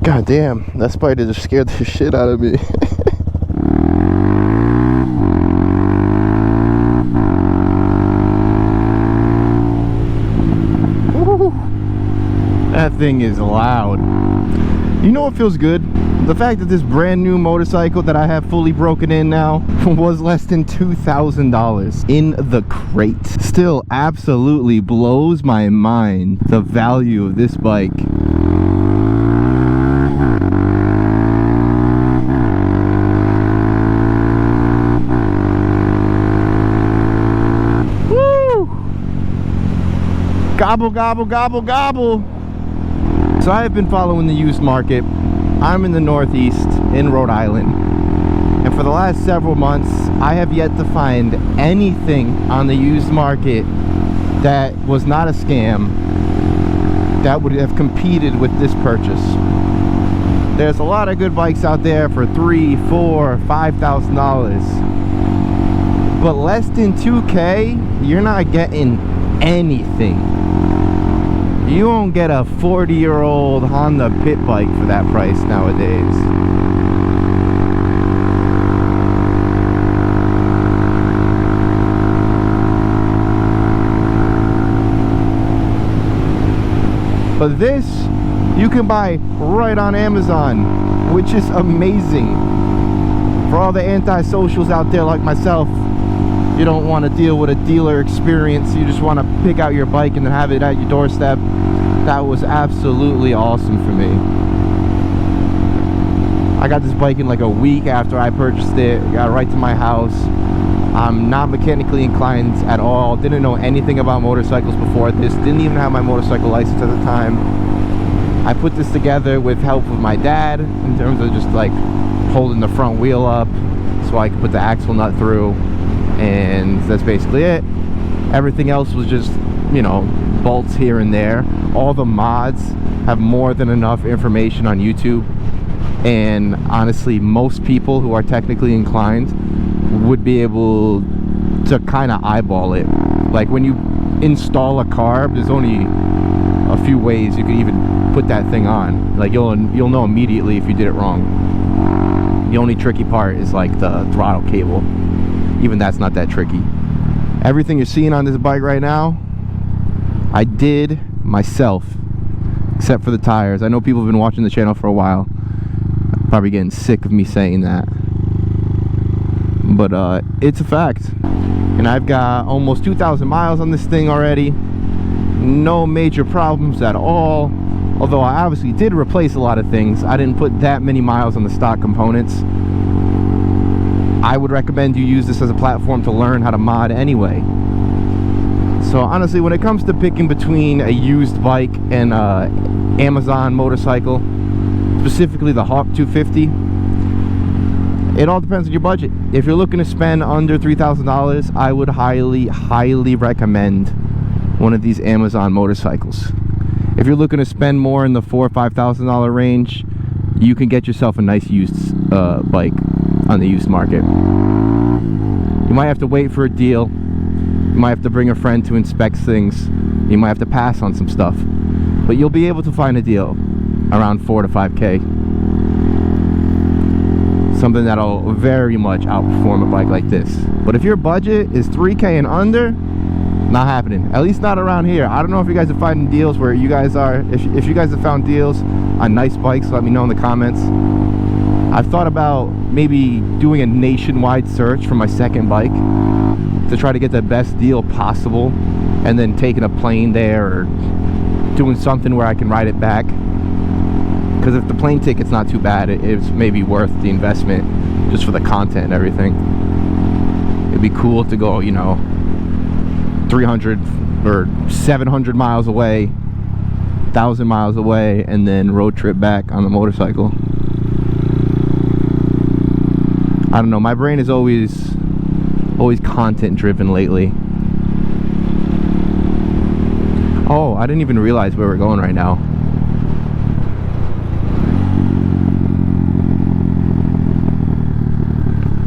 God damn, that spider just scared the shit out of me. That thing is loud. You know what feels good? The fact that this brand new motorcycle that I have fully broken in now was less than $2,000 in the crate. Still absolutely blows my mind, the value of this bike. Woo! Gobble, gobble, gobble, gobble. So I have been following the used market. I'm in the Northeast in Rhode Island, and for the last several months I have yet to find anything on the used market that was not a scam that would have competed with this purchase. There's a lot of good bikes out there for $3,000, $4,000, $5,000, but less than $2K, you're not getting anything. You won't get a 40-year-old Honda pit bike for that price nowadays. But this, you can buy right on Amazon, which is amazing. For all the anti-socials out there like myself, you don't want to deal with a dealer experience, you just want to pick out your bike and then have it at your doorstep. That was absolutely awesome for me. I got this bike in like a week after I purchased it. It got right to my house. I'm not mechanically inclined at all. Didn't know anything about motorcycles before this. Didn't even have my motorcycle license at the time. I put this together with help of my dad in terms of just like holding the front wheel up so I could put the axle nut through. And that's basically it. Everything else was just, you know, bolts here and there. All the mods have more than enough information on YouTube, and honestly most people who are technically inclined would be able to kind of eyeball it. Like when you install a carb, there's only a few ways you could even put that thing on. Like you'll know immediately if you did it wrong. The only tricky part is like the throttle cable. Even that's not that tricky. Everything you're seeing on this bike right now, I did myself, except for the tires. I know people have been watching the channel for a while, probably getting sick of me saying that, but it's a fact. And I've got almost 2,000 miles on this thing already. No major problems at all, although I obviously did replace a lot of things. I didn't put that many miles on the stock components. I would recommend you use this as a platform to learn how to mod anyway. So honestly, when it comes to picking between a used bike and a Amazon motorcycle, specifically the Hawk 250, it all depends on your budget. If you're looking to spend under $3,000, I would highly recommend one of these Amazon motorcycles. If you're looking to spend more in the $4,000 or $5,000 range, you can get yourself a nice used bike on the used market. You might have to wait for a deal. You might have to bring a friend to inspect things. You might have to pass on some stuff, but you'll be able to find a deal around 4 to 5K. Something that'll very much outperform a bike like this. But if your budget is 3K and under, not happening. At least not around here. I don't know if you guys are finding deals where you guys are. If you guys have found deals on nice bikes, let me know in the comments. I've thought about maybe doing a nationwide search for my second bike to try to get the best deal possible, and then taking a plane there or doing something where I can ride it back. Because if the plane ticket's not too bad, it's maybe worth the investment just for the content and everything. It'd be cool to go, you know, 300 or 700 miles away, 1,000 miles away, and then road trip back on the motorcycle. I don't know, my brain is always content driven lately. Oh, I didn't even realize where we're going right now.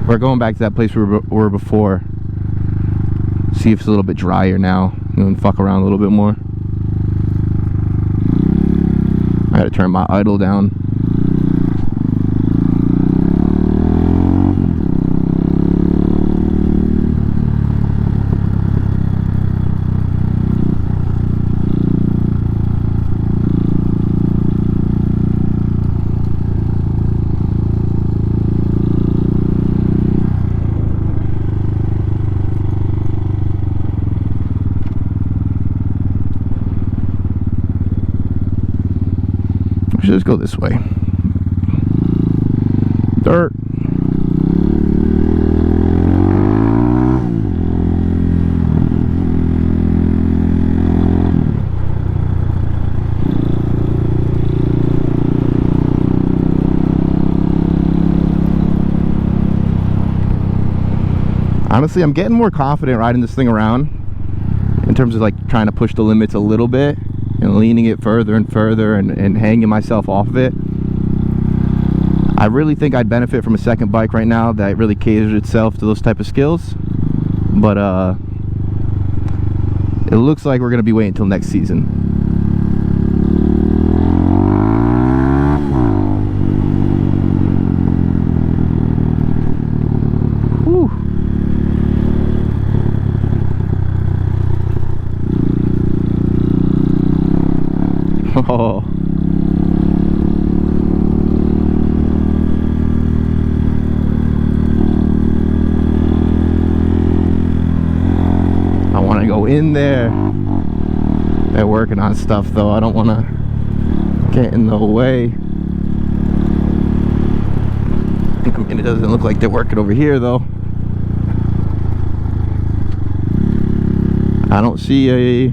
We're going back to that place we were before. See if it's a little bit drier now. And fuck around a little bit more. I gotta turn my idle down. should just go this way. Dirt. Honestly, I'm getting more confident riding this thing around in terms of like trying to push the limits a little bit and leaning it further and further and hanging myself off of it. I really think I'd benefit from a second bike right now that really caters itself to those type of skills, but it looks like we're gonna be waiting until next season. Whew. Oh. I want to go in there. They're working on stuff though. I don't want to get in the way. I mean, it doesn't look like they're working over here though. I don't see a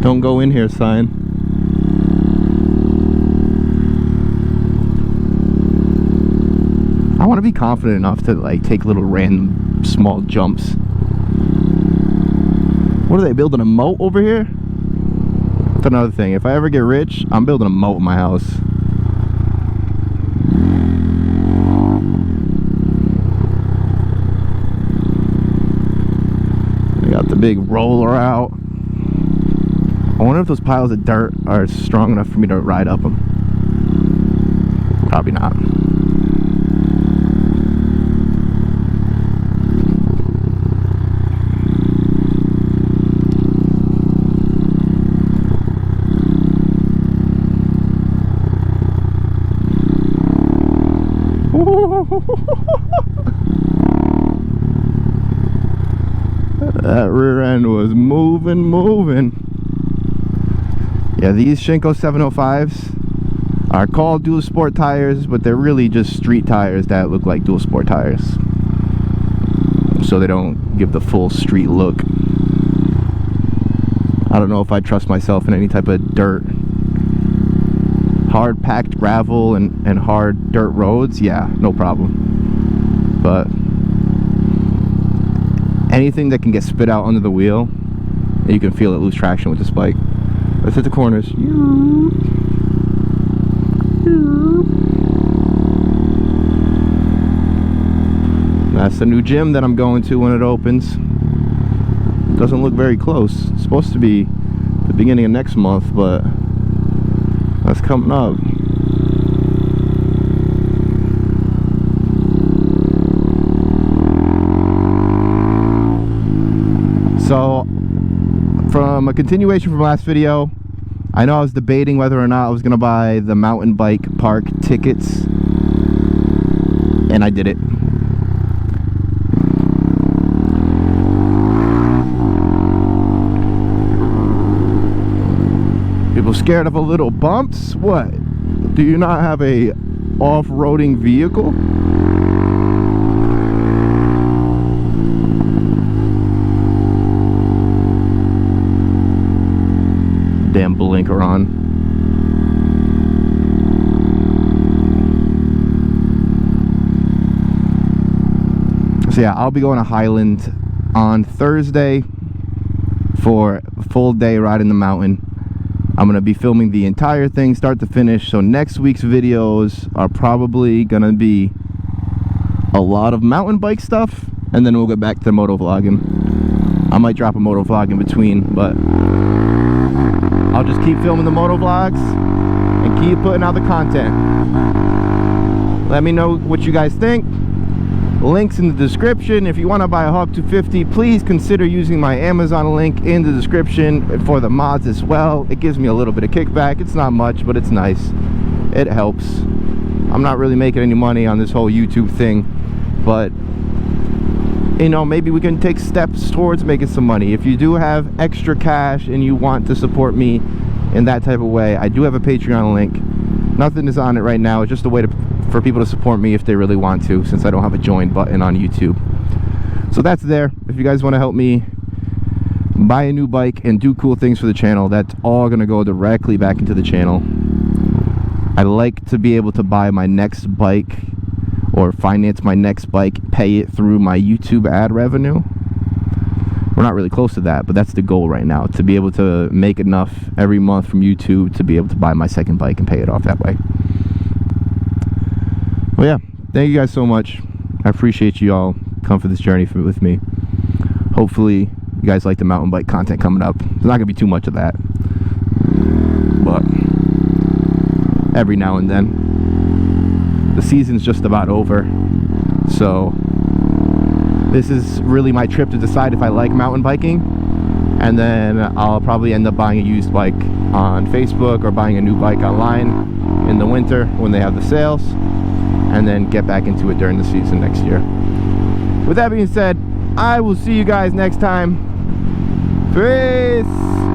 "don't go in here" sign. I want to be confident enough to like take little random small jumps. What are they building, a moat over here? That's another thing. If I ever get rich, I'm building a moat in my house. I got the big roller out. I wonder if those piles of dirt are strong enough for me to ride up them. Probably not. That rear end was moving. Yeah, these Shinko 705s are called dual sport tires, but they're really just street tires that look like dual sport tires, so they don't give the full street look. I don't know if I trust myself in any type of dirt. Hard packed gravel and hard dirt roads, yeah, no problem. But anything that can get spit out under the wheel, you can feel it lose traction with this bike. Let's hit the corners. That's the new gym that I'm going to when it opens. Doesn't look very close. It's supposed to be the beginning of next month, but that's coming up. So, from a continuation from last video, I know I was debating whether or not I was going to buy the mountain bike park tickets, and I did it. People scared of a little bumps? What? Do you not have a off-roading vehicle? Damn blinker on. So yeah, I'll be going to Highland on Thursday for a full day riding the mountain. I'm going to be filming the entire thing start to finish, so next week's videos are probably going to be a lot of mountain bike stuff, and then we'll get back to the motovlogging. I might drop a motovlog in between, but I'll just keep filming the motovlogs and keep putting out the content. Let me know what you guys think. Links in the description. If you want to buy a Hawk 250, please consider using my Amazon link in the description for the mods as well. It gives me a little bit of kickback. It's not much, but it's nice. It helps. I'm not really making any money on this whole YouTube thing, but you know, maybe we can take steps towards making some money. If you do have extra cash and you want to support me in that type of way, I do have a Patreon link. Nothing is on it right now. It's just a way for people to support me if they really want to, since I don't have a join button on YouTube. So that's there. If you guys want to help me buy a new bike and do cool things for the channel, that's all going to go directly back into the channel. I like to be able to buy my next bike or finance my next bike, pay it through my YouTube ad revenue. We're not really close to that, but that's the goal right now, to be able to make enough every month from YouTube to be able to buy my second bike and pay it off that way. Well, yeah, thank you guys so much. I appreciate you all come for this journey with me. Hopefully you guys like the mountain bike content coming up. There's not gonna be too much of that, but every now and then. The season's just about over, so this is really my trip to decide if I like mountain biking, and then I'll probably end up buying a used bike on Facebook or buying a new bike online in the winter when they have the sales, and then get back into it during the season next year. With that being said, I will see you guys next time. Peace!